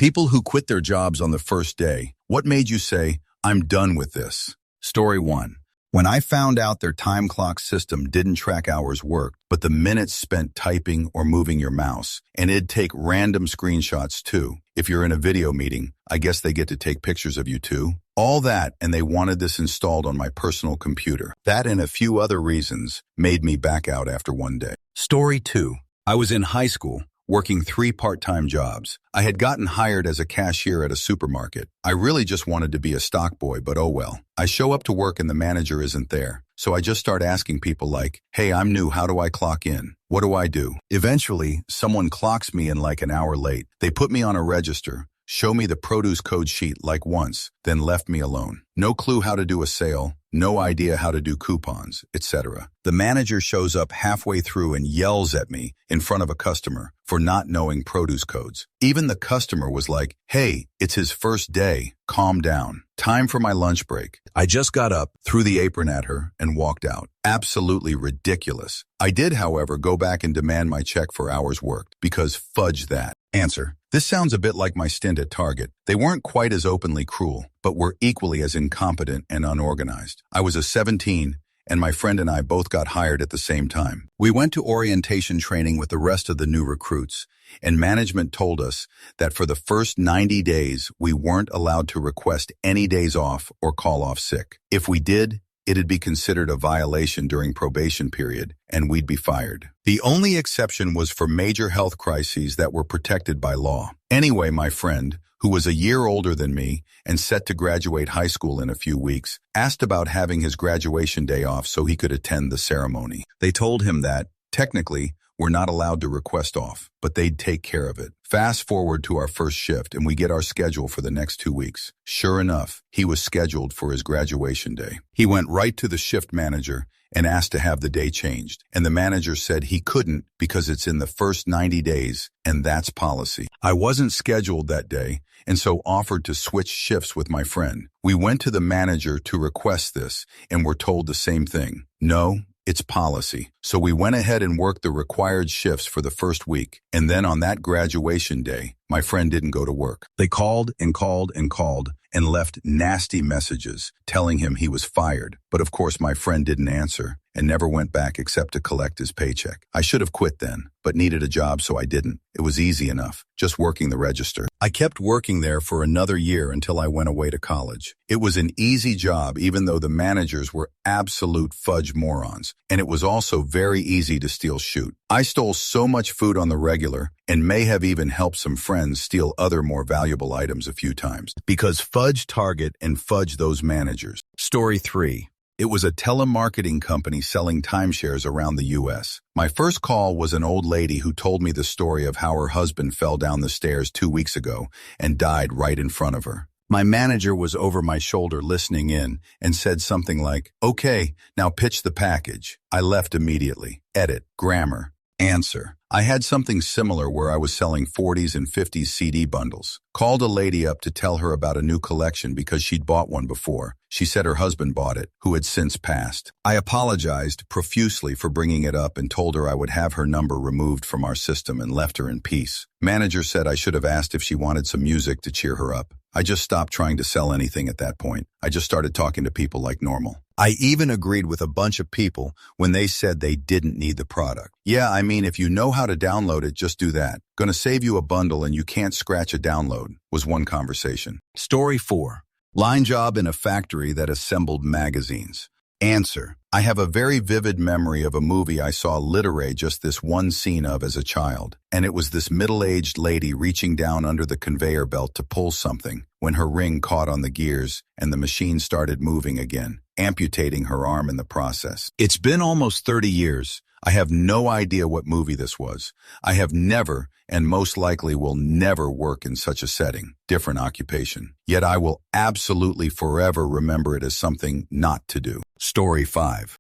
People who quit their jobs on the first day. What made you say, I'm done with this? Story 1. When I found out their time clock system didn't track hours worked, but the minutes spent typing or moving your mouse, and it'd take random screenshots too. If you're in a video meeting, I guess they get to take pictures of you too. All that, and they wanted this installed on my personal computer. That and a few other reasons made me back out after one day. Story 2. I was in high school, working 3 part-time jobs. I had gotten hired as a cashier at a supermarket. I really just wanted to be a stock boy, but oh well. I show up to work and the manager isn't there. So I just start asking people like, hey, I'm new, how do I clock in? What do I do? Eventually, someone clocks me in like an hour late. They put me on a register, show me the produce code sheet like once, then left me alone. No clue how to do a sale, no idea how to do coupons, etc. The manager shows up halfway through and yells at me in front of a customer for not knowing produce codes. Even the customer was like, hey, it's his first day, calm down. Time for my lunch break. I just got up, threw the apron at her, and walked out. Absolutely ridiculous. I did, however, go back and demand my check for hours worked, because fudge that. Answer. This sounds a bit like my stint at Target. They weren't quite as openly cruel, but were equally as incompetent and unorganized. I was 17, and my friend and I both got hired at the same time. We went to orientation training with the rest of the new recruits, and management told us that for the first 90 days, we weren't allowed to request any days off or call off sick. If we did, it'd be considered a violation during probation period, and we'd be fired. The only exception was for major health crises that were protected by law. Anyway, my friend, who was a year older than me and set to graduate high school in a few weeks, asked about having his graduation day off so he could attend the ceremony. They told him that, technically, we're not allowed to request off, but they'd take care of it. Fast forward to our first shift and we get our schedule for the next 2 weeks. Sure enough, he was scheduled for his graduation day. He went right to the shift manager and asked to have the day changed. And the manager said he couldn't because it's in the first 90 days, and that's policy. I wasn't scheduled that day, and so offered to switch shifts with my friend. We went to the manager to request this, and were told the same thing. No, it's policy. So we went ahead and worked the required shifts for the first week, and then on that graduation day, my friend didn't go to work. They called and called and called and left nasty messages telling him he was fired. But of course, my friend didn't answer and never went back except to collect his paycheck. I should have quit then, but needed a job, so I didn't. It was easy enough, just working the register. I kept working there for another year until I went away to college. It was an easy job, even though the managers were absolute fudge morons, and it was also very easy to steal shoot. I stole so much food on the regular and may have even helped some friends steal other more valuable items a few times, because fudge Target and fudge those managers. Story 3. It was a telemarketing company selling timeshares around the U.S. My first call was an old lady who told me the story of how her husband fell down the stairs 2 weeks ago and died right in front of her. My manager was over my shoulder listening in and said something like, okay, now pitch the package. I left immediately. Edit. Grammar. Answer. I had something similar where I was selling 40s and 50s CD bundles. Called a lady up to tell her about a new collection because she'd bought one before. She said her husband bought it, who had since passed. I apologized profusely for bringing it up and told her I would have her number removed from our system and left her in peace. Manager said I should have asked if she wanted some music to cheer her up. I just stopped trying to sell anything at that point. I just started talking to people like normal. I even agreed with a bunch of people when they said they didn't need the product. Yeah, I mean, if you know how to download it, just do that. Gonna save you a bundle and you can't scratch a download, was one conversation. Story 4. Line job in a factory that assembled magazines. Answer. I have a very vivid memory of a movie I saw literally just this one scene of as a child, and it was this middle-aged lady reaching down under the conveyor belt to pull something when her ring caught on the gears and the machine started moving again, amputating her arm in the process. It's been almost 30 years. I have no idea what movie this was. I have never, and most likely will never work in such a setting, different occupation. Yet I will absolutely forever remember it as something not to do. Story 5.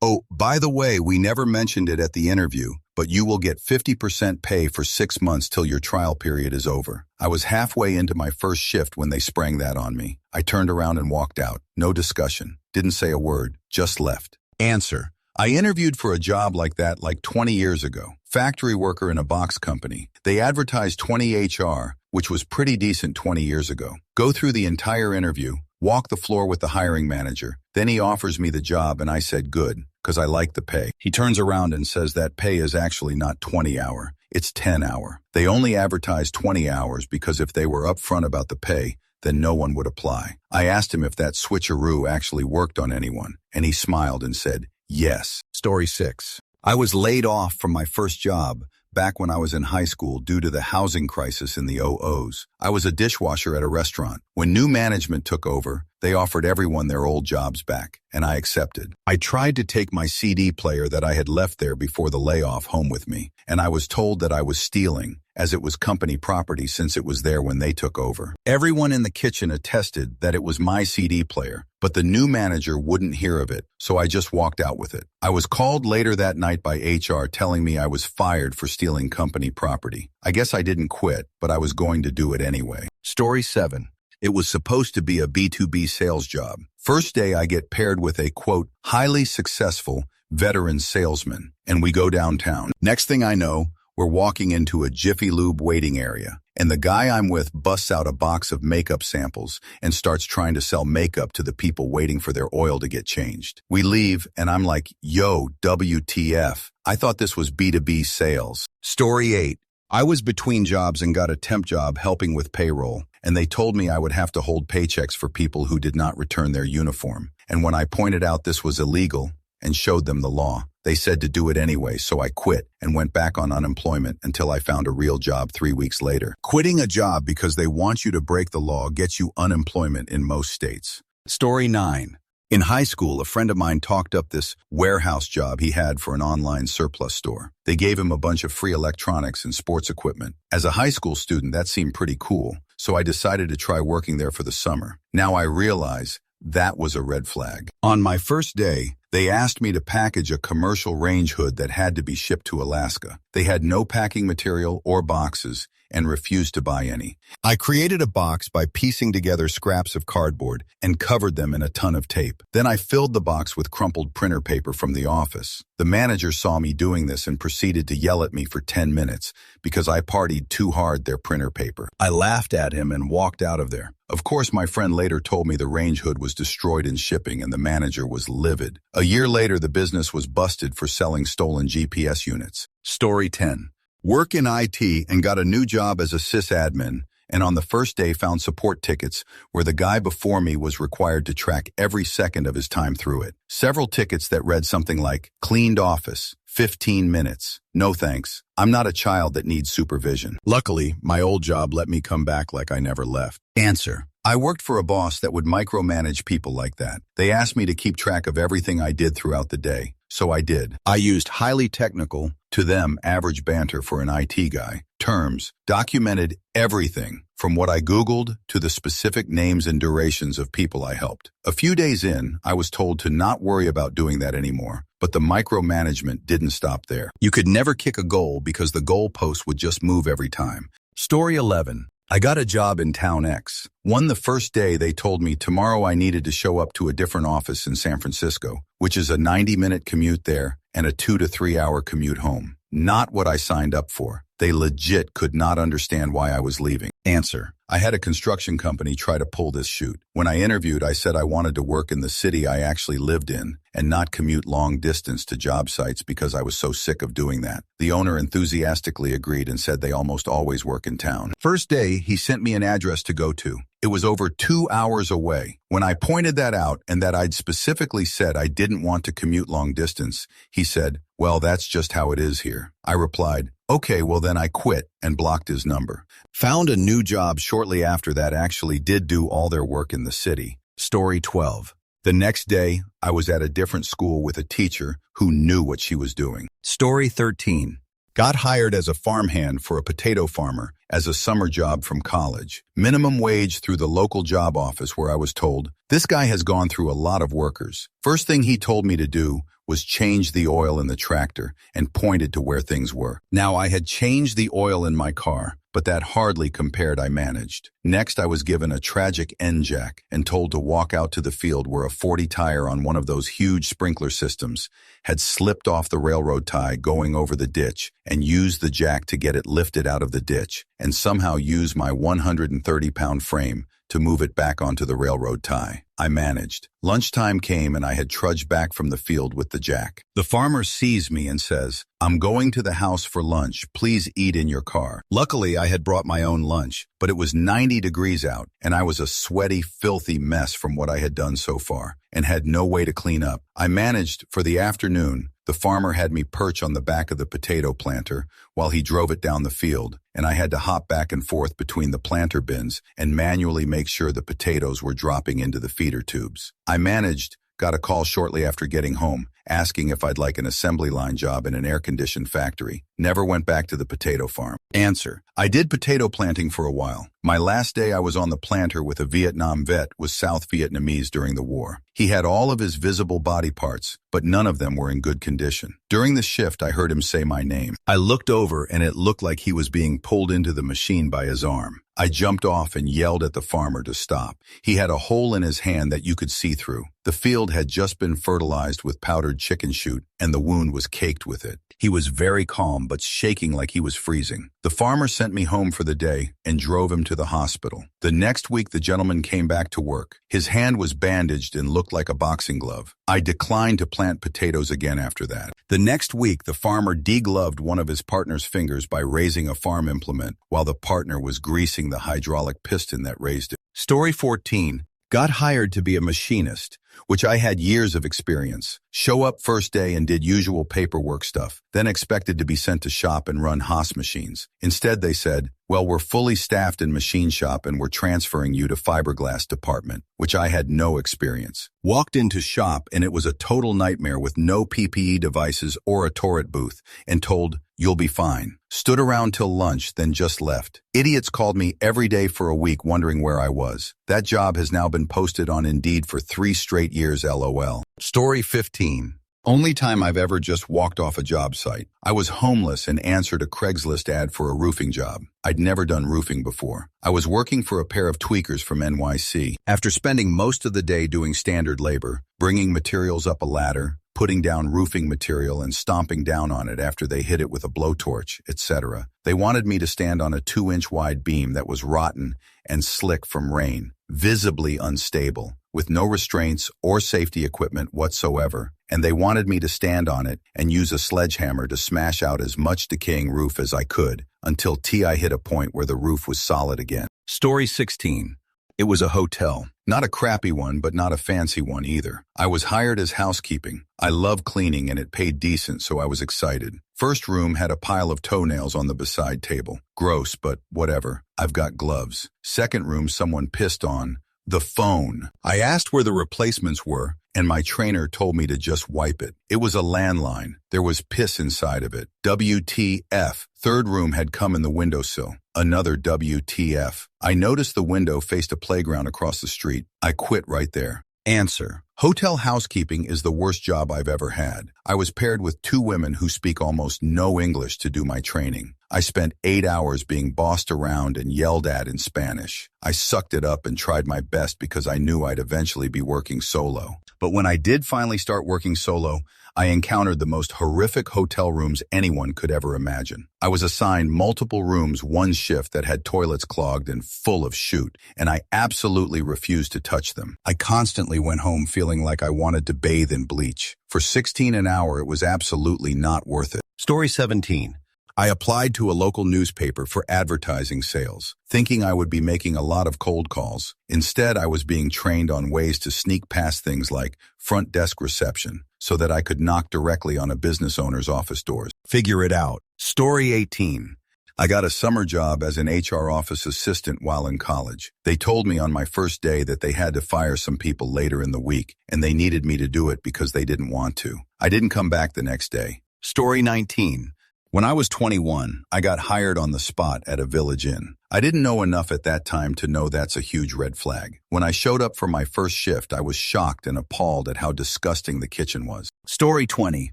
Oh, by the way, we never mentioned it at the interview, but you will get 50% pay for 6 months till your trial period is over. I was halfway into my first shift when they sprang that on me. I turned around and walked out. No discussion. Didn't say a word. Just left. Answer. I interviewed for a job like that like 20 years ago. Factory worker in a box company. They advertised 20 HR, which was pretty decent 20 years ago. Go through the entire interview, walk the floor with the hiring manager. Then he offers me the job and I said good, because I like the pay. He turns around and says that pay is actually not 20 hour, it's 10 hour. They only advertise 20 hours because if they were upfront about the pay, then no one would apply. I asked him if that switcheroo actually worked on anyone, and he smiled and said, yes. Story 6. I was laid off from my first job back when I was in high school due to the housing crisis in the OOs. I was a dishwasher at a restaurant. When new management took over, they offered everyone their old jobs back, and I accepted. I tried to take my CD player that I had left there before the layoff home with me, and I was told that I was stealing, as it was company property since it was there when they took over. Everyone in the kitchen attested that it was my CD player, but the new manager wouldn't hear of it, so I just walked out with it. I was called later that night by HR telling me I was fired for stealing company property. I guess I didn't quit, but I was going to do it anyway. Story 7. It was supposed to be a B2B sales job. First day I get paired with a, quote, highly successful veteran salesman, and we go downtown. Next thing I know, we're walking into a Jiffy Lube waiting area, and the guy I'm with busts out a box of makeup samples and starts trying to sell makeup to the people waiting for their oil to get changed. We leave, and I'm like, yo, WTF. I thought this was B2B sales. Story 8. I was between jobs and got a temp job helping with payroll, and they told me I would have to hold paychecks for people who did not return their uniform. And when I pointed out this was illegal and showed them the law, they said to do it anyway, so I quit and went back on unemployment until I found a real job 3 weeks later. Quitting a job because they want you to break the law gets you unemployment in most states. Story 9. In high school, a friend of mine talked up this warehouse job he had for an online surplus store. They gave him a bunch of free electronics and sports equipment. As a high school student, that seemed pretty cool, so I decided to try working there for the summer. Now I realize that was a red flag. On my first day, they asked me to package a commercial range hood that had to be shipped to Alaska. They had no packing material or boxes and refused to buy any. I created a box by piecing together scraps of cardboard and covered them in a ton of tape. Then I filled the box with crumpled printer paper from the office. The manager saw me doing this and proceeded to yell at me for 10 minutes because I partied too hard their printer paper. I laughed at him and walked out of there. Of course, my friend later told me the range hood was destroyed in shipping and the manager was livid. A year later, the business was busted for selling stolen GPS units. Story 10. Work in IT and got a new job as a sysadmin, and on the first day found support tickets where the guy before me was required to track every second of his time through it. Several tickets that read something like, cleaned office, 15 minutes. No thanks. I'm not a child that needs supervision. Luckily, my old job let me come back like I never left. Answer. I worked for a boss that would micromanage people like that. They asked me to keep track of everything I did throughout the day, so I did. I used highly technical, to them average banter for an IT guy, terms, documented everything from what I Googled to the specific names and durations of people I helped. A few days in, I was told to not worry about doing that anymore, but the micromanagement didn't stop there. You could never kick a goal because the goalpost would just move every time. Story 11. I got a job in Town X. The first day they told me tomorrow I needed to show up to a different office in San Francisco, which is a 90-minute commute there and a 2 to 3 hour commute home. Not what I signed up for. They legit could not understand why I was leaving. Answer. I had a construction company try to pull this shoot. When I interviewed, I said I wanted to work in the city I actually lived in and not commute long distance to job sites because I was so sick of doing that. The owner enthusiastically agreed and said they almost always work in town. First day, he sent me an address to go to. It was over 2 hours away. When I pointed that out and that I'd specifically said I didn't want to commute long distance, he said, well, that's just how it is here. I replied, okay, well then I quit and blocked his number. Found a new job shortly after that actually did do all their work in the city. Story 12. The next day, I was at a different school with a teacher who knew what she was doing. Story 13. Got hired as a farmhand for a potato farmer as a summer job from college. Minimum wage through the local job office where I was told, this guy has gone through a lot of workers. First thing he told me to do was change the oil in the tractor and pointed to where things were. Now I had changed the oil in my car, but that hardly compared. I managed. Next, I was given a tragic end jack and told to walk out to the field where a 40 tire on one of those huge sprinkler systems had slipped off the railroad tie going over the ditch, and use the jack to get it lifted out of the ditch, and somehow use my 130-pound frame to move it back onto the railroad tie. I managed. Lunchtime came and I had trudged back from the field with the jack. The farmer sees me and says, "I'm going to the house for lunch. Please eat in your car." Luckily, I had brought my own lunch, but it was 90 degrees out, and I was a sweaty, filthy mess from what I had done so far, and had no way to clean up. I managed for the afternoon. The farmer had me perch on the back of the potato planter while he drove it down the field, and I had to hop back and forth between the planter bins and manually make sure the potatoes were dropping into the feeder tubes. I managed, got a call shortly after getting home, asking if I'd like an assembly line job in an air-conditioned factory. Never went back to the potato farm. Answer: I did potato planting for a while. My last day I was on the planter with a Vietnam vet was South Vietnamese during the war. He had all of his visible body parts, but none of them were in good condition. During the shift, I heard him say my name. I looked over and it looked like he was being pulled into the machine by his arm. I jumped off and yelled at the farmer to stop. He had a hole in his hand that you could see through. The field had just been fertilized with powdered chicken shoot, and the wound was caked with it. He was very calm, but shaking like he was freezing. The farmer sent me home for the day and drove him to the hospital. The next week, the gentleman came back to work. His hand was bandaged and looked like a boxing glove. I declined to plant potatoes again after that. The next week, the farmer degloved one of his partner's fingers by raising a farm implement while the partner was greasing the hydraulic piston that raised it. Story 14. Got hired to be a machinist, which I had years of experience. Show up first day and did usual paperwork stuff, then expected to be sent to shop and run Haas machines. Instead, they said, "Well, we're fully staffed in machine shop and we're transferring you to fiberglass department," which I had no experience. Walked into shop and it was a total nightmare with no PPE devices or a turret booth, and told, "You'll be fine." Stood around till lunch, then just left. Idiots called me every day for a week wondering where I was. That job has now been posted on Indeed for 3 straight years, LOL. Story 15. Only time I've ever just walked off a job site. I was homeless and answered a Craigslist ad for a roofing job. I'd never done roofing before. I was working for a pair of tweakers from NYC. After spending most of the day doing standard labor, bringing materials up a ladder, putting down roofing material and stomping down on it after they hit it with a blowtorch, etc., they wanted me to stand on a 2-inch wide beam that was rotten and slick from rain, visibly unstable, with no restraints or safety equipment whatsoever, and they wanted me to stand on it and use a sledgehammer to smash out as much decaying roof as I could until TI hit a point where the roof was solid again. Story 16. It was a hotel. Not a crappy one, but not a fancy one either. I was hired as housekeeping. I love cleaning and it paid decent, so I was excited. First room had a pile of toenails on the beside table. Gross, but whatever. I've got gloves. Second room, someone pissed on the phone. I asked where the replacements were, and my trainer told me to just wipe it. It was a landline. There was piss inside of it. WTF. Third room had come in the windowsill. Another WTF. I noticed the window faced a playground across the street. I quit right there. Answer. Hotel housekeeping is the worst job I've ever had. I was paired with 2 women who speak almost no English to do my training. I spent 8 hours being bossed around and yelled at in Spanish. I sucked it up and tried my best because I knew I'd eventually be working solo. But when I did finally start working solo, I encountered the most horrific hotel rooms anyone could ever imagine. I was assigned multiple rooms one shift that had toilets clogged and full of shoot, and I absolutely refused to touch them. I constantly went home feeling like I wanted to bathe in bleach. For $16 an hour, it was absolutely not worth it. Story 17. I applied to a local newspaper for advertising sales, thinking I would be making a lot of cold calls. Instead, I was being trained on ways to sneak past things like front desk reception so that I could knock directly on a business owner's office doors. Figure it out. Story 18. I got a summer job as an HR office assistant while in college. They told me on my first day that they had to fire some people later in the week, and they needed me to do it because they didn't want to. I didn't come back the next day. Story 19. When I was 21, I got hired on the spot at a village inn. I didn't know enough at that time to know that's a huge red flag. When I showed up for my first shift, I was shocked and appalled at how disgusting the kitchen was. Story 20.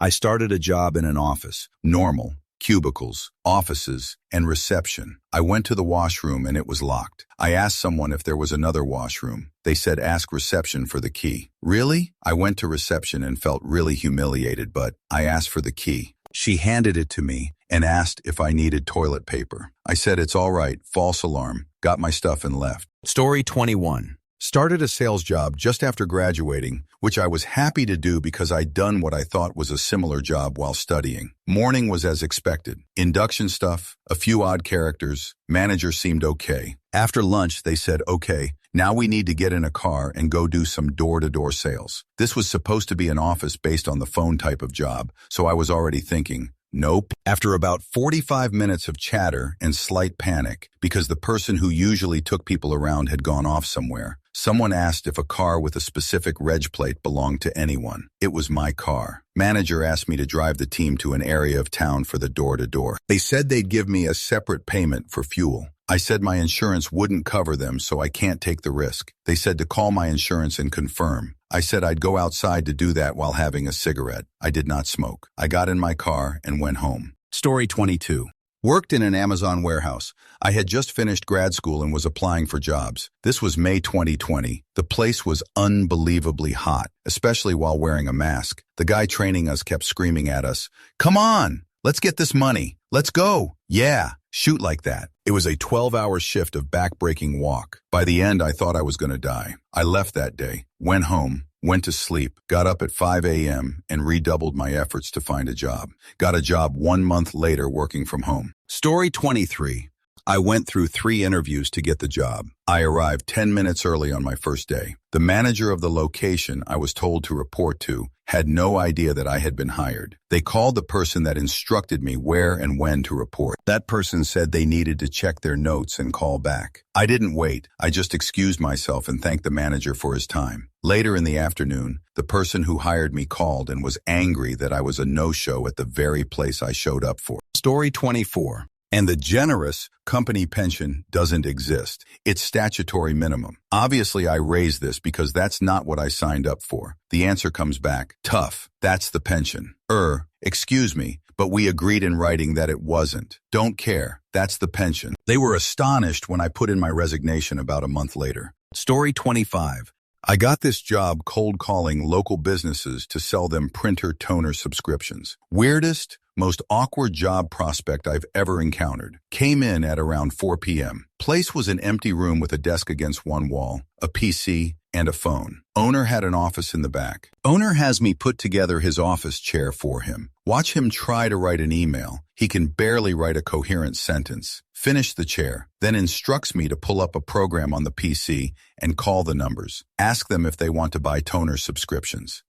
I started a job in an office. Normal. cubicles, offices, and reception. I went to the washroom and it was locked. I asked someone if there was another washroom. They said ask reception for the key. Really? I went to reception and felt really humiliated, but I asked for the key. She handed it to me and asked if I needed toilet paper. I said it's all right, false alarm, got my stuff and left. Story 21. Started a sales job just after graduating, which I was happy to do because I'd done what I thought was a similar job while studying. Morning was as expected. Induction stuff, a few odd characters, manager seemed okay. After lunch, they said, okay, now we need to get in a car and go do some door-to-door sales. This was supposed to be an office based on the phone type of job, so I was already thinking, nope. After about 45 minutes of chatter and slight panic, because the person who usually took people around had gone off somewhere, someone asked if a car with a specific reg plate belonged to anyone. It was my car. Manager asked me to drive the team to an area of town for the door-to-door. They said they'd give me a separate payment for fuel. I said my insurance wouldn't cover them, so I can't take the risk. They said to call my insurance and confirm. I said I'd go outside to do that while having a cigarette. I did not smoke. I got in my car and went home. Story 22. Worked in an Amazon warehouse. I had just finished grad school and was applying for jobs. This was May 2020. The place was unbelievably hot, especially while wearing a mask. The guy training us kept screaming at us, "Come on, let's get this money. Let's go. Yeah, shoot like that." It was a 12-hour shift of back-breaking walk. By the end, I thought I was going to die. I left that day, went home, went to sleep, got up at 5 a.m. and redoubled my efforts to find a job. Got a job 1 month later working from home. Story 23. I went through 3 interviews to get the job. I arrived 10 minutes early on my first day. The manager of the location I was told to report to had no idea that I had been hired. They called the person that instructed me where and when to report. That person said they needed to check their notes and call back. I didn't wait. I just excused myself and thanked the manager for his time. Later in the afternoon, the person who hired me called and was angry that I was a no-show at the very place I showed up for. Story 24. And the generous company pension doesn't exist. It's statutory minimum. Obviously, I raise this because that's not what I signed up for. The answer comes back, tough, that's the pension. Excuse me, but we agreed in writing that it wasn't. Don't care, that's the pension. They were astonished when I put in my resignation about a month later. Story 25. I got this job cold calling local businesses to sell them printer toner subscriptions. Weirdest, most awkward job prospect I've ever encountered. Came in at around 4 p.m. Place was an empty room with a desk against one wall, a PC, and a phone. Owner had an office in the back. Owner has me put together his office chair for him. Watch him try to write an email. He can barely write a coherent sentence. Finish the chair, then instructs me to pull up a program on the PC and call the numbers. Ask them if they want to buy toner subscriptions.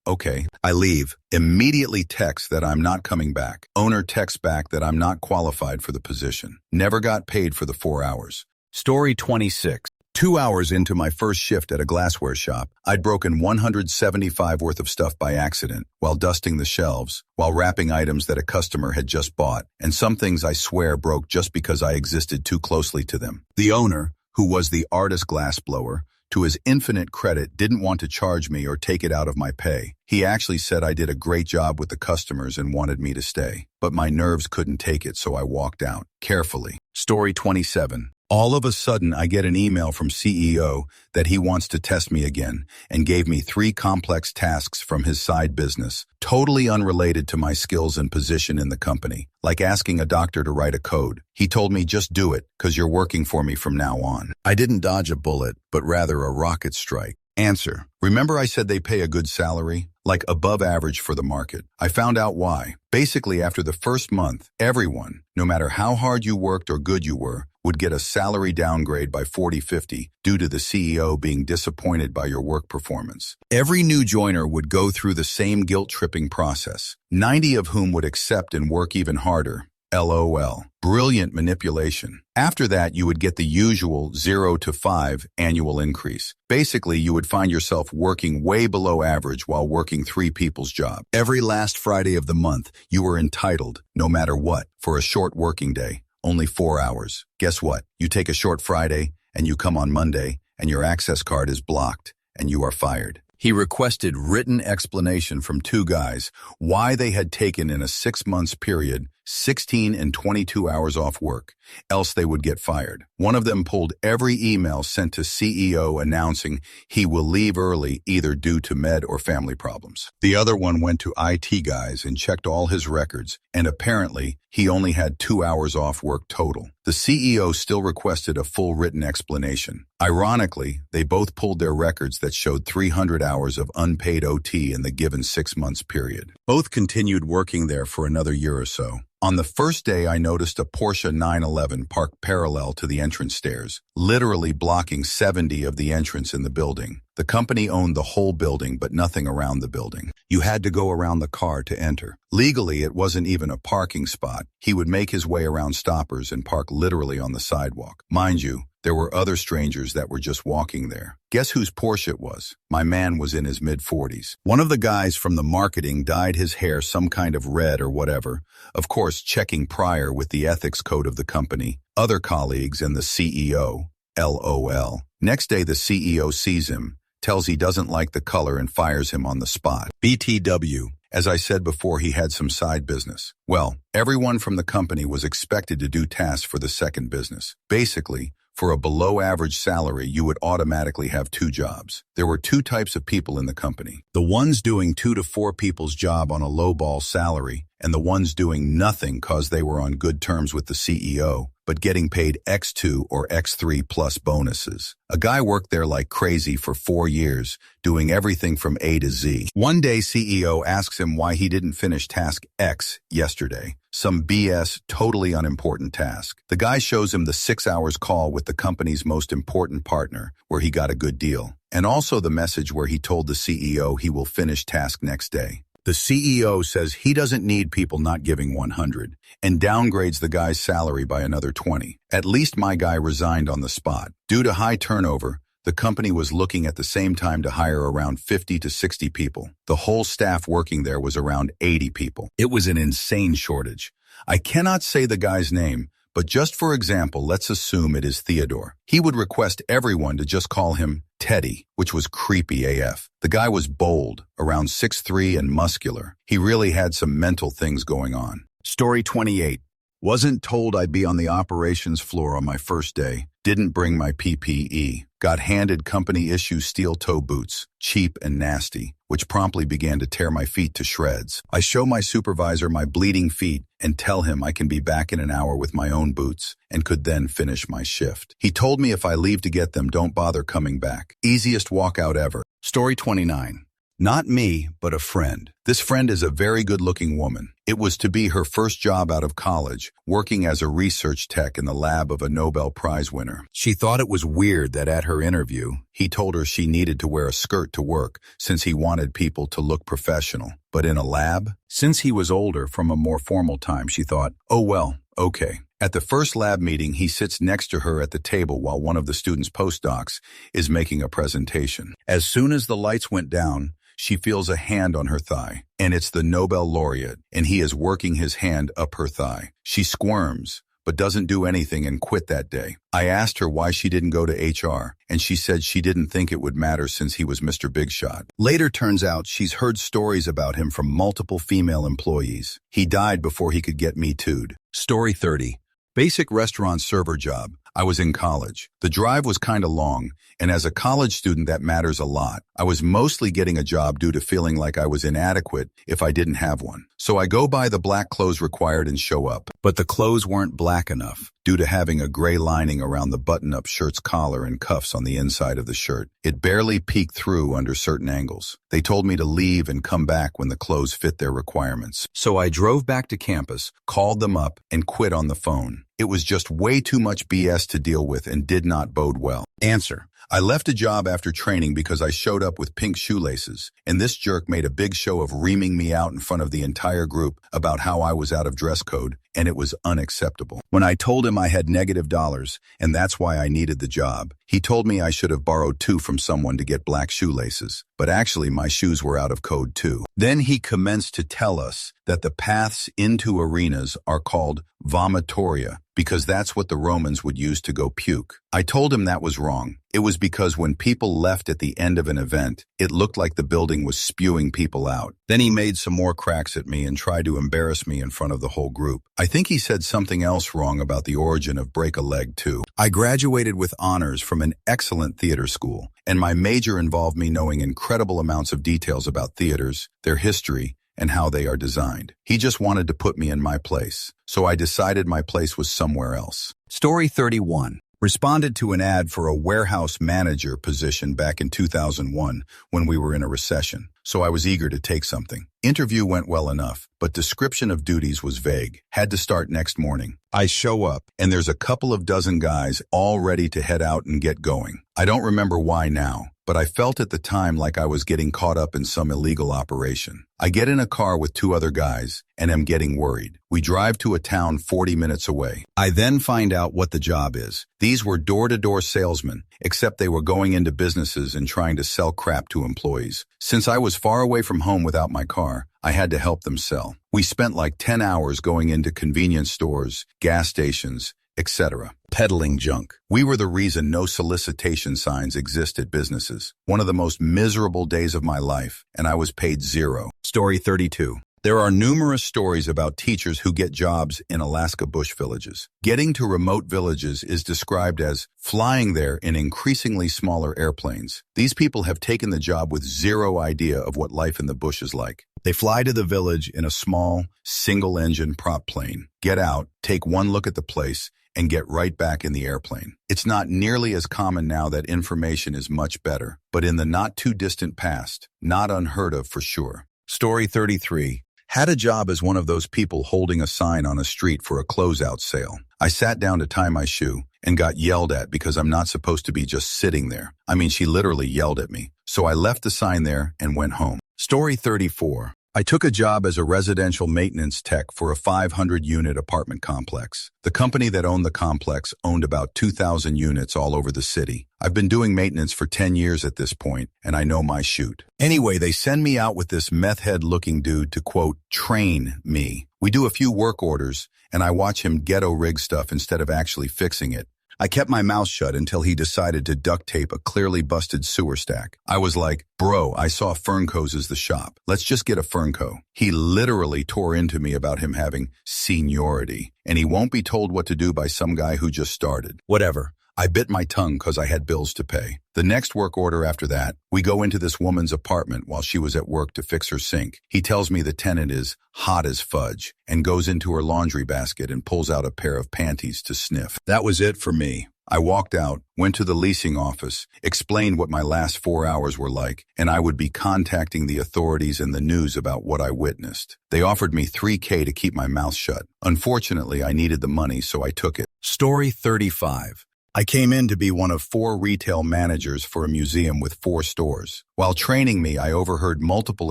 Okay. I leave. Immediately text that I'm not coming back. Owner texts back that I'm not qualified for the position. Never got paid for the 4 hours. Story 26. 2 hours into my first shift at a glassware shop, I'd broken $175 worth of stuff by accident while dusting the shelves, while wrapping items that a customer had just bought, and some things I swear broke just because I existed too closely to them. The owner, who was the artist glassblower, to his infinite credit, didn't want to charge me or take it out of my pay. He actually said I did a great job with the customers and wanted me to stay. But my nerves couldn't take it, so I walked out, carefully. Story 27. All of a sudden, I get an email from CEO that he wants to test me again and gave me 3 complex tasks from his side business, totally unrelated to my skills and position in the company, like asking a doctor to write a code. He told me, just do it, because you're working for me from now on. I didn't dodge a bullet, but rather a rocket strike. Answer. Remember I said they pay a good salary? Like above average for the market. I found out why. Basically, after the first month, everyone, no matter how hard you worked or good you were, would get a salary downgrade by 40-50 due to the CEO being disappointed by your work performance. Every new joiner would go through the same guilt-tripping process, 90 of whom would accept and work even harder. LOL. Brilliant manipulation. After that, you would get the usual 0 to 5 annual increase. Basically, you would find yourself working way below average while working 3 people's job. Every last Friday of the month, you were entitled, no matter what, for a short working day. Only 4 hours. Guess what? You take a short Friday, and you come on Monday, and your access card is blocked, and you are fired. He requested written explanation from 2 guys why they had taken in a 6 months period 16 and 22 hours off work, else they would get fired. One of them pulled every email sent to CEO announcing he will leave early either due to med or family problems. The other one went to IT guys and checked all his records, and apparently he only had 2 hours off work total. The CEO still requested a full written explanation. Ironically, they both pulled their records that showed 300 hours of unpaid OT in the given 6 months period. Both continued working there for another year or so. On the first day, I noticed a Porsche 911 parked parallel to the entrance stairs, literally blocking 70 of the entrance in the building. The company owned the whole building, but nothing around the building. You had to go around the car to enter. Legally, it wasn't even a parking spot. He would make his way around stoppers and park literally on the sidewalk. Mind you, there were other strangers that were just walking there. Guess whose Porsche it was? My man was in his mid-40s. One of the guys from the marketing dyed his hair some kind of red or whatever, of course checking prior with the ethics code of the company, other colleagues, and the CEO. LOL. Next day the CEO sees him, tells he doesn't like the color, and fires him on the spot. BTW. As I said before, he had some side business. Well, everyone from the company was expected to do tasks for the second business. Basically, for a below-average salary, you would automatically have 2 jobs. There were 2 types of people in the company. The ones doing 2 to 4 people's job on a low-ball salary, and the ones doing nothing cause they were on good terms with the CEO, but getting paid X2 or X3 plus bonuses. A guy worked there like crazy for 4 years, doing everything from A to Z. One day, CEO asks him why he didn't finish task X yesterday. Some BS, totally unimportant task. The guy shows him the 6 hours call with the company's most important partner, where he got a good deal, and also the message where he told the CEO he will finish task next day. The CEO says he doesn't need people not giving 100 and downgrades the guy's salary by another 20. At least my guy resigned on the spot. Due to high turnover, the company was looking at the same time to hire around 50 to 60 people. The whole staff working there was around 80 people. It was an insane shortage. I cannot say the guy's name, but just for example, let's assume it is Theodore. He would request everyone to just call him Teddy, which was creepy AF. The guy was bold, around 6'3" and muscular. He really had some mental things going on. Story 28. Wasn't told I'd be on the operations floor on my first day. Didn't bring my PPE. Got handed company-issue steel toe boots, cheap and nasty, which promptly began to tear my feet to shreds. I show my supervisor my bleeding feet and tell him I can be back in an hour with my own boots and could then finish my shift. He told me if I leave to get them, don't bother coming back. Easiest walkout ever. Story 29. Not me, but a friend. This friend is a very good-looking woman. It was to be her first job out of college, working as a research tech in the lab of a Nobel Prize winner. She thought it was weird that at her interview, he told her she needed to wear a skirt to work since he wanted people to look professional. But in a lab? Since he was older, from a more formal time, she thought, oh well, okay. At the first lab meeting, he sits next to her at the table while one of the students' postdocs is making a presentation. As soon as the lights went down, she feels a hand on her thigh, and it's the Nobel laureate, and he is working his hand up her thigh. She squirms, but doesn't do anything and quit that day. I asked her why she didn't go to HR, and she said she didn't think it would matter since he was Mr. Big Shot. Later turns out she's heard stories about him from multiple female employees. He died before he could get Me Too'd. Story 30. Basic restaurant server job. I was in college. The drive was kind of long, and as a college student that matters a lot. I was mostly getting a job due to feeling like I was inadequate if I didn't have one. So I go buy the black clothes required and show up. But the clothes weren't black enough, due to having a gray lining around the button-up shirt's collar and cuffs on the inside of the shirt. It barely peeked through under certain angles. They told me to leave and come back when the clothes fit their requirements. So I drove back to campus, called them up, and quit on the phone. It was just way too much BS to deal with and did not bode well. Answer. I left a job after training because I showed up with pink shoelaces, and this jerk made a big show of reaming me out in front of the entire group about how I was out of dress code, and it was unacceptable. When I told him I had $- and that's why I needed the job, he told me I should have borrowed 2 from someone to get black shoelaces, but actually my shoes were out of code too. Then he commenced to tell us that the paths into arenas are called vomitoria, because that's what the Romans would use to go puke. I told him that was wrong, It was because when people left at the end of an event, it looked like the building was spewing people out. Then he made some more cracks at me and tried to embarrass me in front of the whole group. I think he said something else wrong about the origin of break a leg too. I graduated with honors from an excellent theater school, and my major involved me knowing incredible amounts of details about theaters, their history, and how they are designed. He just wanted to put me in my place, so I decided my place was somewhere else. Story 31. Responded to an ad for a warehouse manager position back in 2001 when we were in a recession, so I was eager to take something. Interview went well enough, but description of duties was vague. Had to start next morning. I show up, and there's a couple of dozen guys all ready to head out and get going. I don't remember why now, but I felt at the time like I was getting caught up in some illegal operation. I get in a car with two other guys and am getting worried. We drive to a town 40 minutes away. I then find out what the job is. These were door-to-door salesmen, except they were going into businesses and trying to sell crap to employees. Since I was far away from home without my car, I had to help them sell. We spent like 10 hours going into convenience stores, gas stations, etc., peddling junk. We were the reason no solicitation signs exist at businesses. One of the most miserable days of my life, and I was paid zero. Story 32. There are numerous stories about teachers who get jobs in Alaska bush villages. Getting to remote villages is described as flying there in increasingly smaller airplanes. These people have taken the job with zero idea of what life in the bush is like. They fly to the village in a small, single-engine prop plane, get out, take one look at the place, and get right back in the airplane. It's not nearly as common now that information is much better, but in the not-too-distant past, not unheard of for sure. Story 33. Had a job as one of those people holding a sign on a street for a closeout sale. I sat down to tie my shoe and got yelled at because I'm not supposed to be just sitting there. I mean, she literally yelled at me. So I left the sign there and went home. Story 34. I took a job as a residential maintenance tech for a 500-unit apartment complex. The company that owned the complex owned about 2,000 units all over the city. I've been doing maintenance for 10 years at this point, and I know my shoot. Anyway, they send me out with this meth head-looking dude to, quote, train me. We do a few work orders, and I watch him ghetto rig stuff instead of actually fixing it. I kept my mouth shut until he decided to duct tape a clearly busted sewer stack. I was like, bro, I saw Fernco's as the shop. Let's just get a Fernco. He literally tore into me about him having seniority, and he won't be told what to do by some guy who just started. Whatever. I bit my tongue because I had bills to pay. The next work order after that, we go into this woman's apartment while she was at work to fix her sink. He tells me the tenant is hot as fudge and goes into her laundry basket and pulls out a pair of panties to sniff. That was it for me. I walked out, went to the leasing office, explained what my last 4 hours were like, and I would be contacting the authorities and the news about what I witnessed. They offered me $3,000 to keep my mouth shut. Unfortunately, I needed the money, so I took it. Story 35. I came in to be one of 4 retail managers for a museum with 4 stores. While training me, I overheard multiple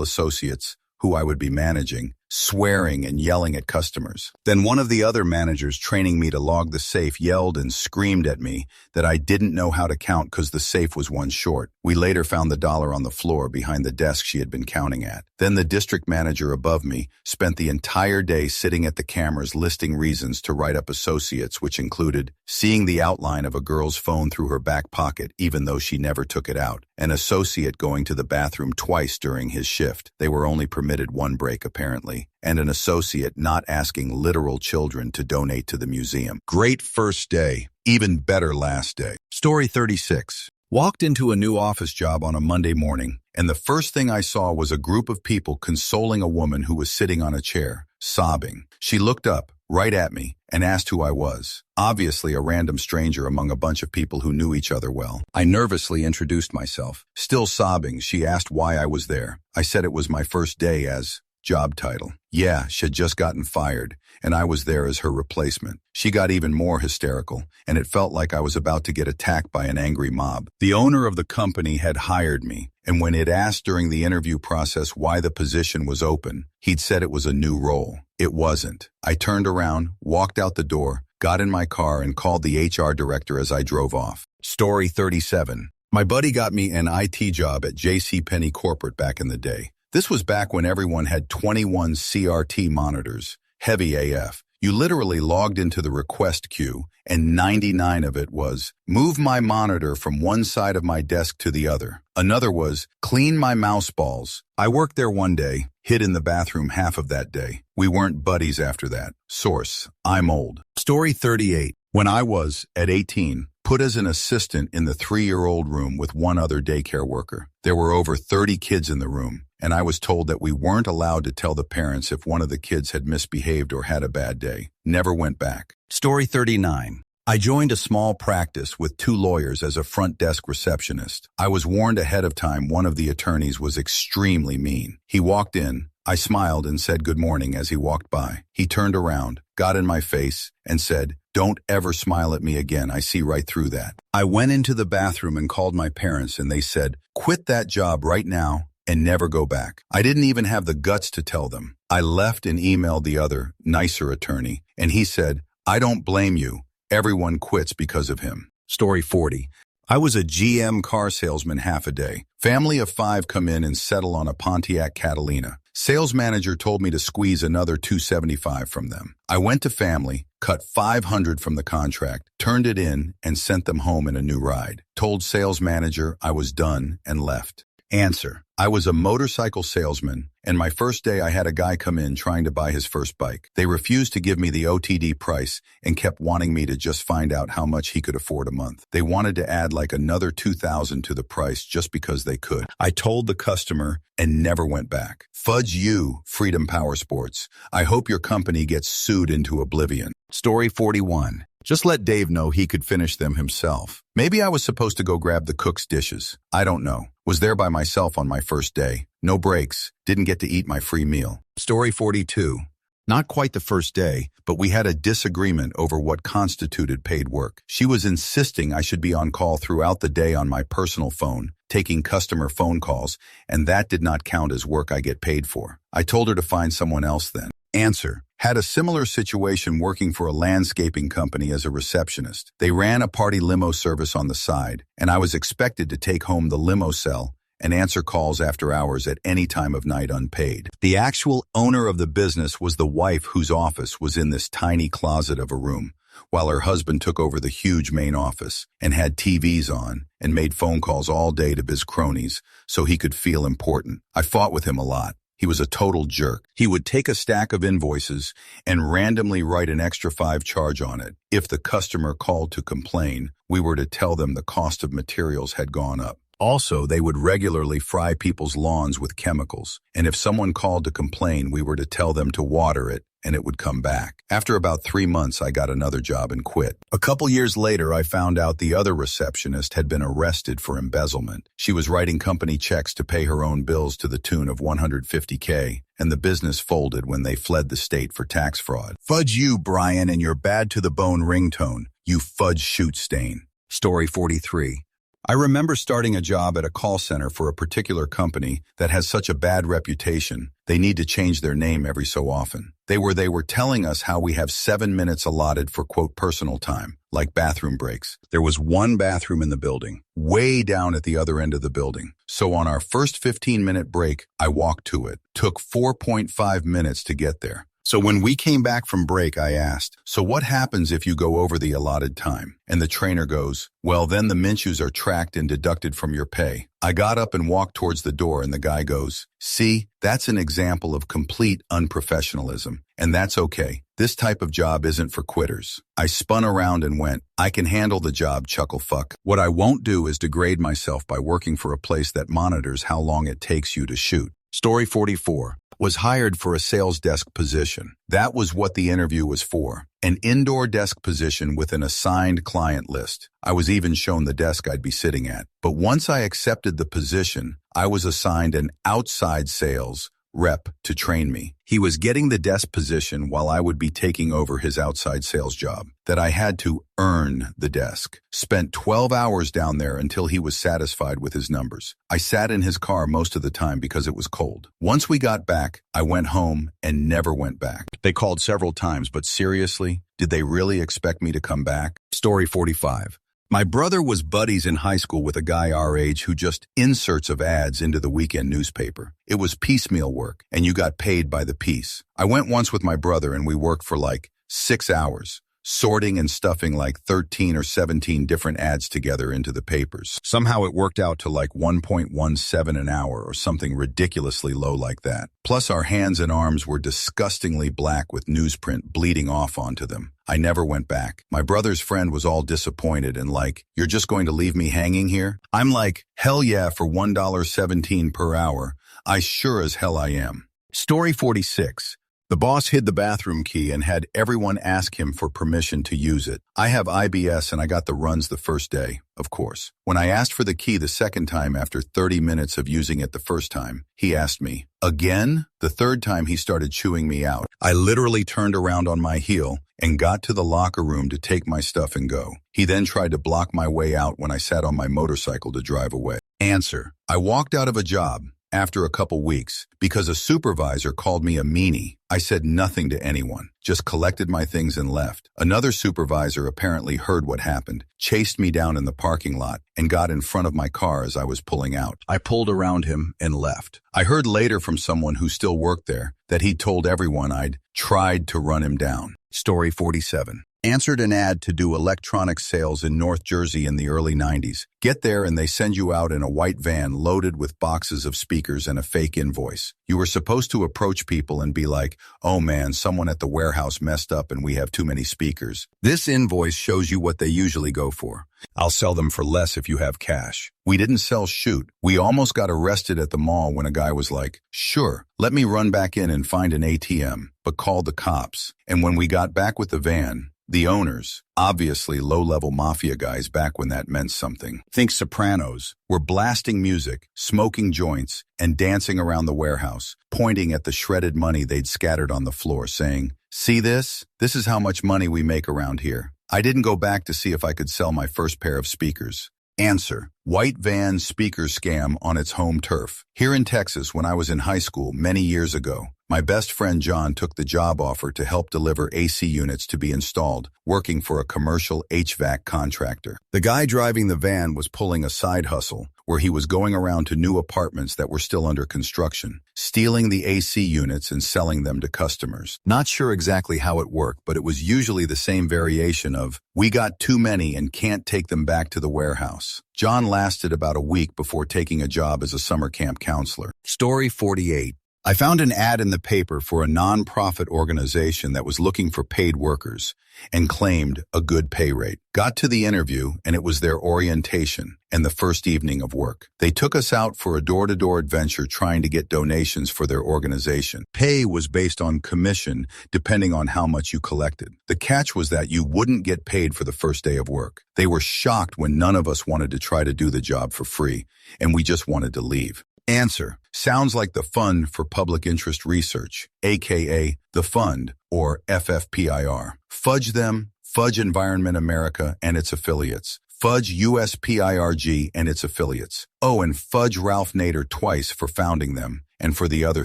associates, who I would be managing, swearing and yelling at customers. Then one of the other managers training me to log the safe yelled and screamed at me that I didn't know how to count because the safe was one short. We later found the dollar on the floor behind the desk she had been counting at. Then the district manager above me spent the entire day sitting at the cameras listing reasons to write up associates, which included seeing the outline of a girl's phone through her back pocket even though she never took it out, an associate going to the bathroom twice during his shift. They were only permitted one break apparently. And an associate not asking literal children to donate to the museum. Great first day, even better last day. Story 36. Walked into a new office job on a Monday morning, and the first thing I saw was a group of people consoling a woman who was sitting on a chair, sobbing. She looked up, right at me, and asked who I was. Obviously a random stranger among a bunch of people who knew each other well. I nervously introduced myself. Still sobbing, she asked why I was there. I said it was my first day as job title. Yeah, she'd just gotten fired, and I was there as her replacement. She got even more hysterical, and it felt like I was about to get attacked by an angry mob. The owner of the company had hired me, and when it asked during the interview process why the position was open, he'd said it was a new role. It wasn't. I turned around, walked out the door, got in my car, and called the HR director as I drove off. Story 37. My buddy got me an IT job at JCPenney Corporate back in the day. This was back when everyone had 21 CRT monitors, heavy AF. You literally logged into the request queue, and 99 of it was, move my monitor from one side of my desk to the other. Another was, clean my mouse balls. I worked there one day, hid in the bathroom half of that day. We weren't buddies after that. Source, I'm old. Story 38. When I was, at 18, put as an assistant in the 3-year-old room with one other daycare worker. There were over 30 kids in the room, and I was told that we weren't allowed to tell the parents if one of the kids had misbehaved or had a bad day. Never went back. Story 39. I joined a small practice with 2 lawyers as a front desk receptionist. I was warned ahead of time one of the attorneys was extremely mean. He walked in. I smiled and said good morning as he walked by. He turned around, got in my face, and said, "Don't ever smile at me again. I see right through that." I went into the bathroom and called my parents, and they said, "Quit that job right now and never go back." I didn't even have the guts to tell them. I left and emailed the other, nicer attorney, and he said, "I don't blame you. Everyone quits because of him." Story 40. I was a GM car salesman half a day. Family of 5 come in and settle on a Pontiac Catalina. Sales manager told me to squeeze another $275 from them. I went to family, cut $500 from the contract, turned it in, and sent them home in a new ride. Told sales manager I was done and left. Answer. I was a motorcycle salesman, and my first day I had a guy come in trying to buy his first bike. They refused to give me the OTD price and kept wanting me to just find out how much he could afford a month. They wanted to add like another $2,000 to the price just because they could. I told the customer and never went back. Fudge you, Freedom Power Sports. I hope your company gets sued into oblivion. Story 41. Just let Dave know he could finish them himself. Maybe I was supposed to go grab the cook's dishes. I don't know. Was there by myself on my first day. No breaks. Didn't get to eat my free meal. Story 42. Not quite the first day, but we had a disagreement over what constituted paid work. She was insisting I should be on call throughout the day on my personal phone, taking customer phone calls, and that did not count as work I get paid for. I told her to find someone else then. Answer. Had a similar situation working for a landscaping company as a receptionist. They ran a party limo service on the side, and I was expected to take home the limo cell and answer calls after hours at any time of night unpaid. The actual owner of the business was the wife whose office was in this tiny closet of a room, while her husband took over the huge main office and had TVs on and made phone calls all day to biz cronies so he could feel important. I fought with him a lot. He was a total jerk. He would take a stack of invoices and randomly write an extra $5 charge on it. If the customer called to complain, we were to tell them the cost of materials had gone up. Also, they would regularly fry people's lawns with chemicals, and if someone called to complain, we were to tell them to water it, and it would come back. After about 3 months, I got another job and quit. A couple years later, I found out the other receptionist had been arrested for embezzlement. She was writing company checks to pay her own bills to the tune of $150K, and the business folded when they fled the state for tax fraud. Fudge you, Brian, and your bad-to-the-bone ringtone, you fudge shoot stain. Story 43. I remember starting a job at a call center for a particular company that has such a bad reputation, they need to change their name every so often. They were telling us how we have 7 minutes allotted for, quote, personal time, like bathroom breaks. There was one bathroom in the building, way down at the other end of the building. So on our first 15-minute break, I walked to it. Took 4.5 minutes to get there. So when we came back from break, I asked, "So what happens if you go over the allotted time?" And the trainer goes, "Well, then the minshus are tracked and deducted from your pay." I got up and walked towards the door, and the guy goes, "See, that's an example of complete unprofessionalism. And that's okay. This type of job isn't for quitters." I spun around and went, "I can handle the job, chuckle fuck. What I won't do is degrade myself by working for a place that monitors how long it takes you to shoot." Story 44. Was hired for a sales desk position. That was what the interview was for. An indoor desk position with an assigned client list. I was even shown the desk I'd be sitting at. But once I accepted the position, I was assigned an outside sales rep to train me. He was getting the desk position while I would be taking over his outside sales job. That I had to earn the desk. Spent 12 hours down there until he was satisfied with his numbers. I sat in his car most of the time because it was cold. Once we got back, I went home and never went back. They called several times, but seriously, did they really expect me to come back? Story 45. My brother was buddies in high school with a guy our age who just inserts of ads into the weekend newspaper. It was piecemeal work, and you got paid by the piece. I went once with my brother, and we worked for like 6 hours, sorting and stuffing like 13 or 17 different ads together into the papers. Somehow it worked out to like 1.17 an hour or something ridiculously low like that. Plus our hands and arms were disgustingly black with newsprint bleeding off onto them. I never went back. My brother's friend was all disappointed and like, "You're just going to leave me hanging here?" I'm like, "Hell yeah, for $1.17 per hour. I sure as hell I am." Story 46. The boss hid the bathroom key and had everyone ask him for permission to use it. I have IBS and I got the runs the first day, of course. When I asked for the key the second time after 30 minutes of using it the first time, he asked me, "Again?" The third time he started chewing me out. I literally turned around on my heel and got to the locker room to take my stuff and go. He then tried to block my way out when I sat on my motorcycle to drive away. Answer: I walked out of a job after a couple weeks because a supervisor called me a meanie. I said nothing to anyone, just collected my things and left. Another supervisor apparently heard what happened, chased me down in the parking lot, and got in front of my car as I was pulling out. I pulled around him and left. I heard later from someone who still worked there that he'd told everyone I'd tried to run him down. Story 47. Answered an ad to do electronic sales in North Jersey in the early 90s. Get there and they send you out in a white van loaded with boxes of speakers and a fake invoice. You were supposed to approach people and be like, "Oh man, someone at the warehouse messed up and we have too many speakers. This invoice shows you what they usually go for. I'll sell them for less if you have cash." We didn't sell shoot. We almost got arrested at the mall when a guy was like, "Sure, let me run back in and find an ATM," but called the cops. And when we got back with the van, the owners, obviously low-level mafia guys back when that meant something, think Sopranos, were blasting music, smoking joints, and dancing around the warehouse, pointing at the shredded money they'd scattered on the floor, saying, "See this? This is how much money we make around here." I didn't go back to see if I could sell my first pair of speakers. Answer: white van speaker scam on its home turf. Here in Texas, when I was in high school many years ago, my best friend John took the job offer to help deliver AC units to be installed, working for a commercial HVAC contractor. The guy driving the van was pulling a side hustle where he was going around to new apartments that were still under construction, stealing the AC units and selling them to customers. Not sure exactly how it worked, but it was usually the same variation of, "We got too many and can't take them back to the warehouse." John lasted about a week before taking a job as a summer camp counselor. Story 48. I found an ad in the paper for a non-profit organization that was looking for paid workers and claimed a good pay rate. Got to the interview and it was their orientation and the first evening of work. They took us out for a door-to-door adventure trying to get donations for their organization. Pay was based on commission depending on how much you collected. The catch was that you wouldn't get paid for the first day of work. They were shocked when none of us wanted to try to do the job for free and we just wanted to leave. Answer: sounds like the Fund for Public Interest Research, aka the Fund, or FFPIR. Fudge them, fudge Environment America and its affiliates. Fudge USPIRG and its affiliates. Oh, and fudge Ralph Nader twice for founding them and for the other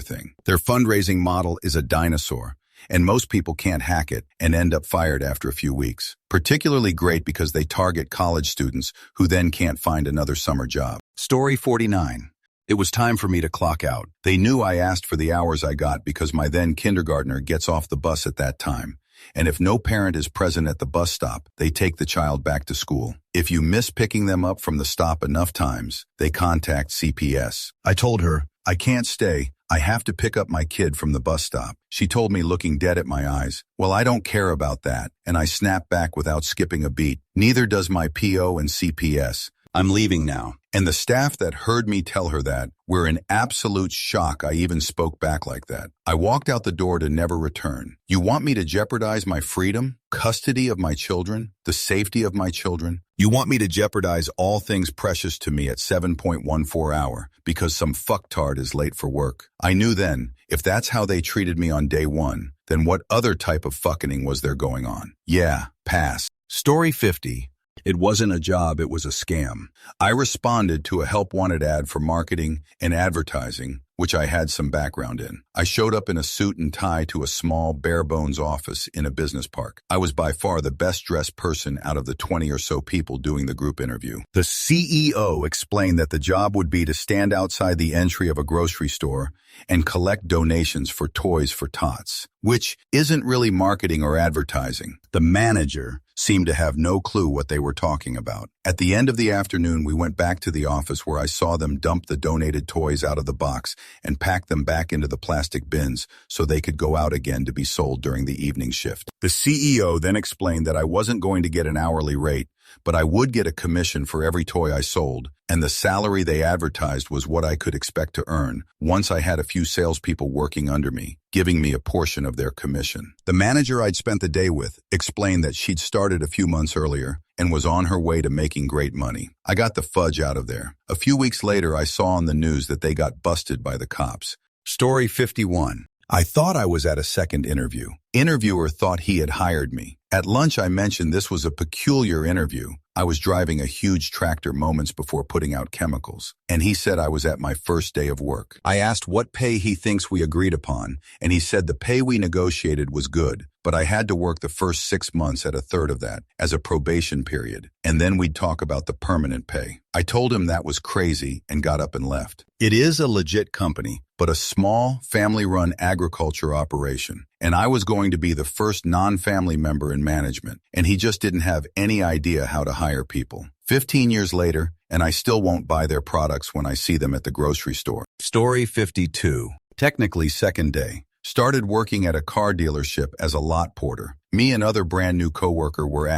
thing. Their fundraising model is a dinosaur, and most people can't hack it and end up fired after a few weeks. Particularly great because they target college students who then can't find another summer job. Story 49. It was time for me to clock out. They knew I asked for the hours I got because my then kindergartner gets off the bus at that time. And if no parent is present at the bus stop, they take the child back to school. If you miss picking them up from the stop enough times, they contact CPS. I told her, "I can't stay. I have to pick up my kid from the bus stop." She told me, looking dead at my eyes, "Well, I don't care about that." And I snapped back without skipping a beat. "Neither does my PO and CPS. I'm leaving now." And the staff that heard me tell her that were in absolute shock I even spoke back like that. I walked out the door to never return. You want me to jeopardize my freedom, custody of my children, the safety of my children? You want me to jeopardize all things precious to me at 7.14 hour because some fucktard is late for work? I knew then, if that's how they treated me on day one, then what other type of fucking was there going on? Yeah, pass. Story 50. It wasn't a job, it was a scam. I responded to a help wanted ad for marketing and advertising which I had some background in. I showed up in a suit and tie to a small, bare-bones office in a business park. I was by far the best-dressed person out of the 20 or so people doing the group interview. The CEO explained that the job would be to stand outside the entry of a grocery store and collect donations for Toys for Tots, which isn't really marketing or advertising. The manager seemed to have no clue what they were talking about. At the end of the afternoon, we went back to the office where I saw them dump the donated toys out of the box and pack them back into the plastic bins so they could go out again to be sold during the evening shift. The CEO then explained that I wasn't going to get an hourly rate, but I would get a commission for every toy I sold, and the salary they advertised was what I could expect to earn once I had a few salespeople working under me, giving me a portion of their commission. The manager I'd spent the day with explained that she'd started a few months earlier and was on her way to making great money. I got the fudge out of there. A few weeks later, I saw on the news that they got busted by the cops. Story 51. I thought I was at a second interview. Interviewer thought he had hired me. At lunch, I mentioned this was a peculiar interview. I was driving a huge tractor moments before putting out chemicals, and he said I was at my first day of work. I asked what pay he thinks we agreed upon, and he said the pay we negotiated was good, but I had to work the first 6 months at a third of that as a probation period, and then we'd talk about the permanent pay. I told him that was crazy and got up and left. It is a legit company, but a small, family-run agriculture operation, and I was going to be the first non-family member in management, and he just didn't have any idea how to hire people. 15 years later, and I still won't buy their products when I see them at the grocery store. Story 52. Technically second day. Started working at a car dealership as a lot porter. Me and other brand new coworker were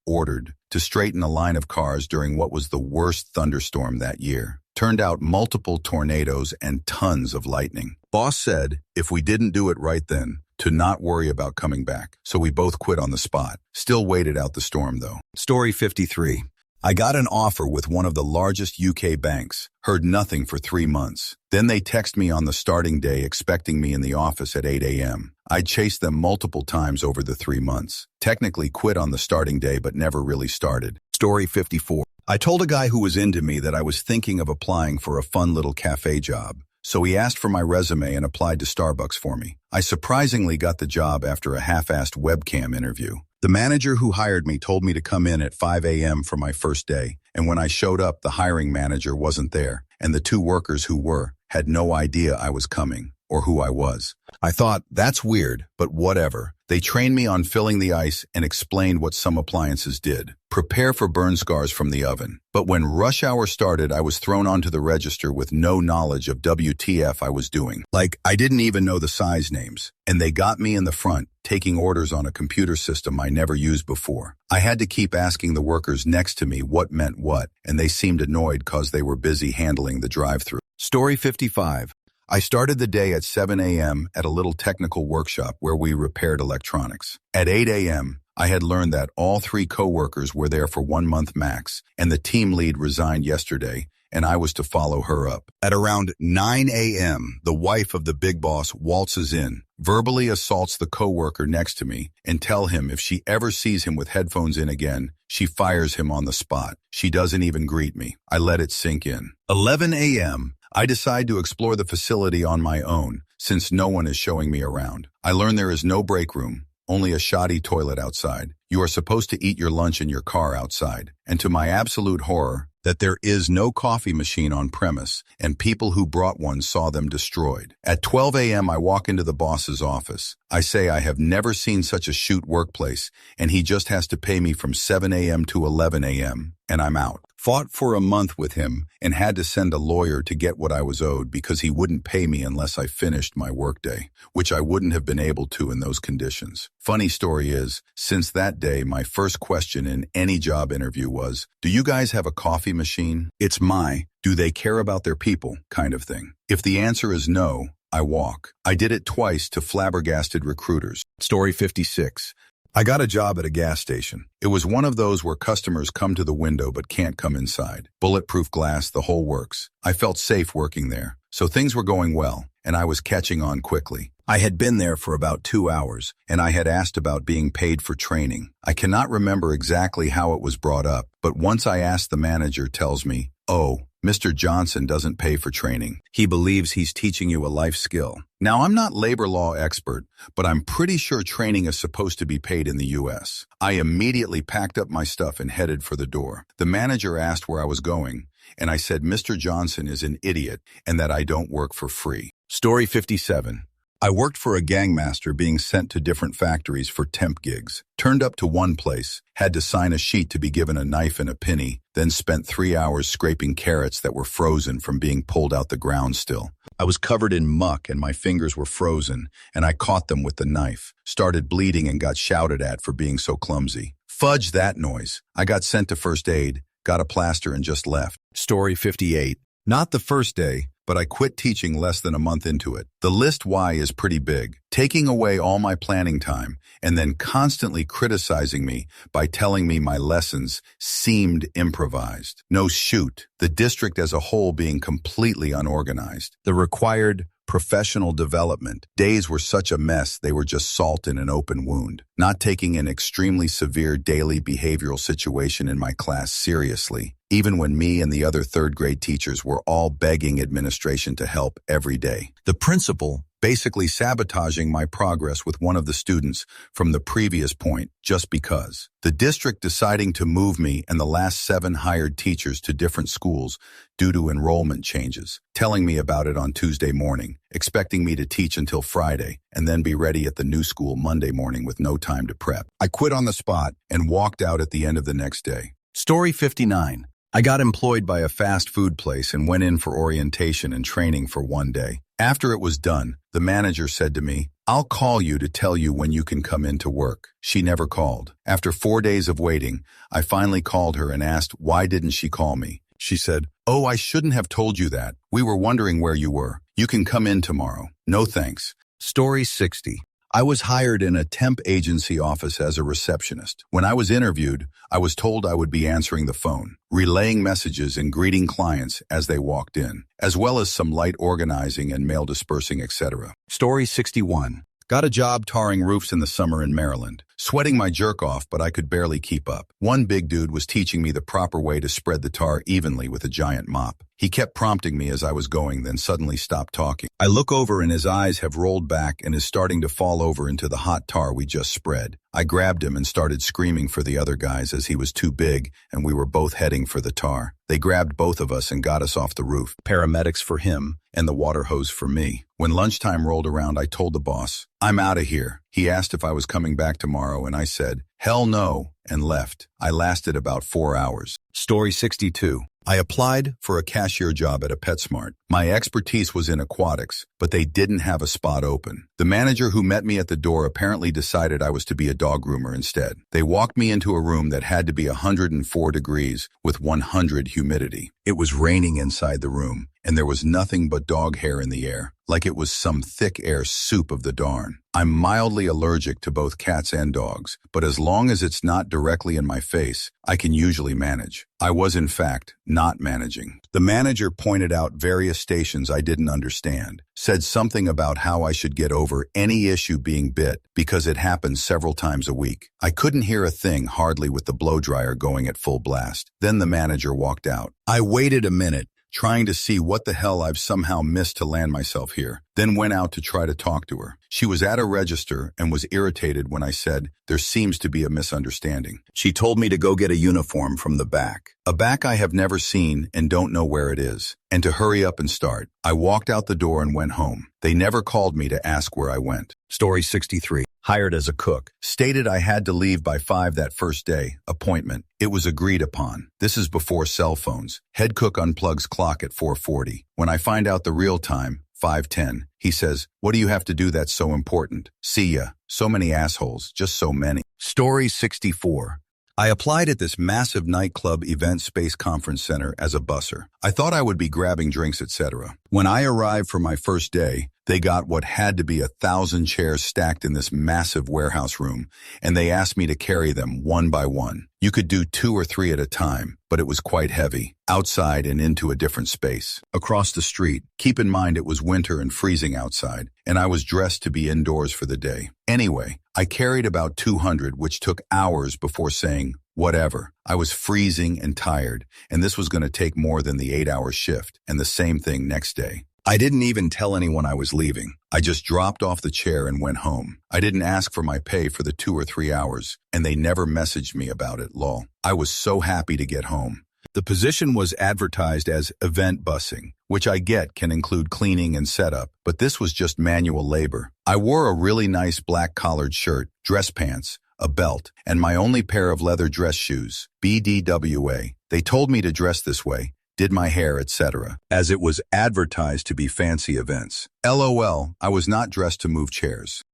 ordered, to straighten a line of cars during what was the worst thunderstorm that year. Turned out multiple tornadoes and tons of lightning. Boss said, if we didn't do it right then, to not worry about coming back. So we both quit on the spot. Still waited out the storm though. Story 53. I got an offer with one of the largest UK banks. Heard nothing for 3 months. Then they text me on the starting day expecting me in the office at 8 a.m. I chased them multiple times over the 3 months. Technically quit on the starting day but never really started. Story 54. I told a guy who was into me that I was thinking of applying for a fun little cafe job. So he asked for my resume and applied to Starbucks for me. I surprisingly got the job after a half-assed webcam interview. The manager who hired me told me to come in at 5 a.m. for my first day, and when I showed up, the hiring manager wasn't there, and the 2 workers who were had no idea I was coming or who I was. I thought, that's weird, but whatever. They trained me on filling the ice and explained what some appliances did. Prepare for burn scars from the oven. But when rush hour started, I was thrown onto the register with no knowledge of WTF I was doing. Like, I didn't even know the size names. And they got me in the front, taking orders on a computer system I never used before. I had to keep asking the workers next to me what meant what, and they seemed annoyed because they were busy handling the drive-thru. Story 55. I started the day at 7 a.m. at a little technical workshop where we repaired electronics. At 8 a.m., I had learned that all 3 coworkers were there for 1 month max, and the team lead resigned yesterday, and I was to follow her up. At around 9 a.m., the wife of the big boss waltzes in, verbally assaults the coworker next to me, and tell him if she ever sees him with headphones in again, she fires him on the spot. She doesn't even greet me. I let it sink in. 11 a.m., I decide to explore the facility on my own, since no one is showing me around. I learn there is no break room, only a shoddy toilet outside. You are supposed to eat your lunch in your car outside. And to my absolute horror, that there is no coffee machine on premise, and people who brought one saw them destroyed. At 12 a.m., I walk into the boss's office. I say I have never seen such a shoot workplace, and he just has to pay me from 7 a.m. to 11 a.m., and I'm out. Fought for a month with him and had to send a lawyer to get what I was owed because he wouldn't pay me unless I finished my workday, which I wouldn't have been able to in those conditions. Funny story is, since that day, my first question in any job interview was, do you guys have a coffee machine? It's my, do they care about their people kind of thing. If the answer is no, I walk. I did it twice to flabbergasted recruiters. Story 56. I got a job at a gas station. It was one of those where customers come to the window but can't come inside. Bulletproof glass, the whole works. I felt safe working there, so things were going well, and I was catching on quickly. I had been there for about 2 hours, and I had asked about being paid for training. I cannot remember exactly how it was brought up, but once I asked, the manager tells me, oh, Mr. Johnson doesn't pay for training. He believes he's teaching you a life skill. Now, I'm not labor law expert, but I'm pretty sure training is supposed to be paid in the U.S. I immediately packed up my stuff and headed for the door. The manager asked where I was going, and I said Mr. Johnson is an idiot and that I don't work for free. Story 57. I worked for a gangmaster being sent to different factories for temp gigs. Turned up to one place, had to sign a sheet to be given a knife and a penny, then spent 3 hours scraping carrots that were frozen from being pulled out the ground still. I was covered in muck and my fingers were frozen, and I caught them with the knife, started bleeding and got shouted at for being so clumsy. Fudge that noise. I got sent to first aid, got a plaster and just left. Story 58. Not the first day, but I quit teaching less than a month into it. The list why is pretty big, taking away all my planning time and then constantly criticizing me by telling me my lessons seemed improvised. No shoot, the district as a whole being completely unorganized. The required professional development. Days were such a mess they were just salt in an open wound. Not taking an extremely severe daily behavioral situation in my class seriously, even when me and the other third-grade teachers were all begging administration to help every day. The principal basically sabotaging my progress with one of the students from the previous point just because. The district deciding to move me and the last 7 hired teachers to different schools due to enrollment changes, telling me about it on Tuesday morning, expecting me to teach until Friday, and then be ready at the new school Monday morning with no time to prep. I quit on the spot and walked out at the end of the next day. Story 59. I got employed by a fast food place and went in for orientation and training for 1 day. After it was done, the manager said to me, "I'll call you to tell you when you can come in to work." She never called. After 4 days of waiting, I finally called her and asked why didn't she call me. She said, "Oh, I shouldn't have told you that. We were wondering where you were. You can come in tomorrow. No thanks." Story 60. I was hired in a temp agency office as a receptionist. When I was interviewed, I was told I would be answering the phone, relaying messages and greeting clients as they walked in, as well as some light organizing and mail dispersing, etc. Story 61. Got a job tarring roofs in the summer in Maryland. Sweating my jerk off, but I could barely keep up. One big dude was teaching me the proper way to spread the tar evenly with a giant mop. He kept prompting me as I was going, then suddenly stopped talking. I look over and his eyes have rolled back and is starting to fall over into the hot tar we just spread. I grabbed him and started screaming for the other guys as he was too big and we were both heading for the tar. They grabbed both of us and got us off the roof. Paramedics for him and the water hose for me. When lunchtime rolled around, I told the boss, "I'm out of here." He asked if I was coming back tomorrow and I said, "Hell no," and left. I lasted about 4 hours. Story 62. I applied for a cashier job at a PetSmart. My expertise was in aquatics, but they didn't have a spot open. The manager who met me at the door apparently decided I was to be a dog groomer instead. They walked me into a room that had to be 104 degrees with 100 humidity. It was raining inside the room, and there was nothing but dog hair in the air, like it was some thick air soup of the darn. I'm mildly allergic to both cats and dogs, but as long as it's not directly in my face, I can usually manage. I was, in fact, not managing. The manager pointed out various stations I didn't understand, said something about how I should get over any issue being bit because it happens several times a week. I couldn't hear a thing hardly with the blow dryer going at full blast. Then the manager walked out. I waited a minute, trying to see what the hell I've somehow missed to land myself here, then went out to try to talk to her. She was at a register and was irritated when I said, "There seems to be a misunderstanding." She told me to go get a uniform from the back. A back I have never seen and don't know where it is, and to hurry up and start. I walked out the door and went home. They never called me to ask where I went. Story 63. Hired as a cook. Stated I had to leave by 5 that first day. Appointment. It was agreed upon. This is before cell phones. Head cook unplugs clock at 4:40. When I find out the real time, 5:10, he says, "What do you have to do that's so important? See ya." So many assholes, just so many. Story 64. I applied at this massive nightclub event space conference center as a busser. I thought I would be grabbing drinks, etc. When I arrived for my first day, they got what had to be 1,000 chairs stacked in this massive warehouse room, and they asked me to carry them one by one. You could do 2 or 3 at a time, but it was quite heavy, outside and into a different space. Across the street, keep in mind it was winter and freezing outside, and I was dressed to be indoors for the day. Anyway, I carried about 200, which took hours before saying, Whatever. I was freezing and tired, and this was going to take more than the 8-hour shift, and the same thing next day. I didn't even tell anyone I was leaving. I just dropped off the chair and went home. I didn't ask for my pay for the 2 or 3 hours, and they never messaged me about it, lol. I was so happy to get home. The position was advertised as event bussing, which I get can include cleaning and setup, but this was just manual labor. I wore a really nice black collared shirt, dress pants, a belt, and my only pair of leather dress shoes, BDWA. They told me to dress this way, did my hair, etc., as it was advertised to be fancy events. LOL, I was not dressed to move chairs.